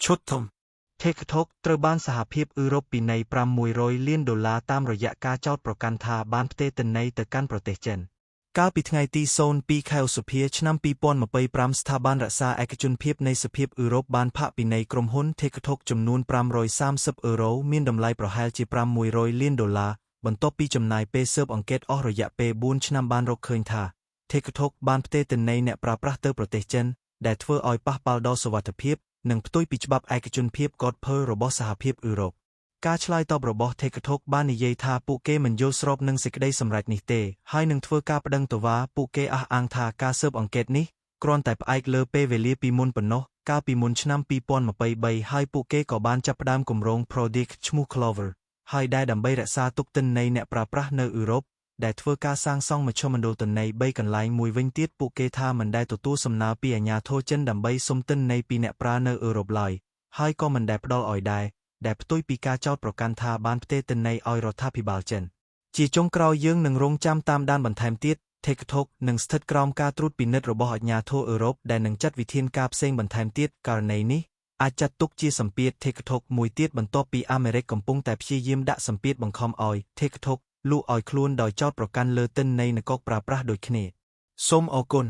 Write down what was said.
ឈុតធំ TikTok ត្រូវបានសហភាពអឺរ៉ុបពិន័យ$500 លានតាមរយៈការចោទប្រកាន់ថាបានផ្ទេរទិន្នន័យទៅកាន់ប្រទេសចិនកាលពីថ្ងៃទី02 ខែឧសភាឆ្នាំ2025ស្ថាប័នរក្សាឯកជនភាពនៃសភាពអឺរ៉ុបបានផាកពិន័យក្រុមហ៊ុន TikTok ចំនួន€530មានតម្លៃប្រហែលជា$600 លានបន្ទាប់ពីចំណាយពេលស៊ើបអង្កេតអស់រយៈពេល4ឆ្នាំបានរកឃើញថា TikTok បានផ្ទេរទិន្នន័យអ្នកប្រើប្រាស់ទៅប្រទេសចិនដែលធ្វើឲ្យប៉ះពាល់ដល់សុវត្ថិភាពនិងផ្ទុយពីច្បាប់ឯកជនភាពកតភើរបស់សហភាពអឺរ៉ុបការឆ្លើយតបរបស់ TikTok បាននិយាយថាពួកគេមិនយល់ស្របនឹងសេចក្តីសម្រេចនេះទេហើយនឹងធ្វើការប្តឹងទៅវ៉ាពួកគេអះអាងថាការស៊ើបអង្កេតនេះគ្រាន់តែផ្អែកលើពេលវេលាពីមុនប៉ុណ្ណោះកាលពីមុនឆ្នាំ2023ហើយពួកគេក៏បានចាប់ផ្ដើមគម្រោង Project ឈ្មោះ Clover ហើយដែលដើម្បីរក្សាទុកទិន្នន័យអ្នកប្រើប្រាស់នៅអឺរ៉ុបដែលធ្វើការសាងសង់មជ្ឈមណ្ឌលទិន្នន័យ3កន្លែងមួយវិញទៀតពួកគេថាមិនដែលទទួលសំណើពីអាជ្ញាធរចិនដើម្បីសុំទិន្នន័យពីអ្នកប្រើនៅអឺរ៉ុបឡើយហើយក៏មិនដែលផ្ដល់ឲ្យដែលផ្ទុយពីការចោទប្រកាន់ថាបានផ្ទេរទិន្នន័យឲ្យរដ្ឋាភិបាលចិនជាចុងក្រោយយើងនឹងរងចាំតាមដានបន្ថែមទៀត TikTok នឹងស្ថិតក្រោមការត្រួតពិនិត្យរបស់អាជ្ញាធរអឺរ៉ុបដែលនឹងចាត់វិធានការផ្សេងបន្ថែមទៀតករណីនេះអាចចាត់ទុកជាសម្ពាធ TikTok មួយទៀតបន្ទាប់ពីអាមេរិកកំពុងតែព្យាយាមដាក់សម្ពាធបង្ខំឲ្យ TikTok លក់ឲ្យខ្លួនដោយចោទប្រកាន់លើទិន្នន័យនគរប្រើប្រាស់ដូចគ្នាសូមអរគុណ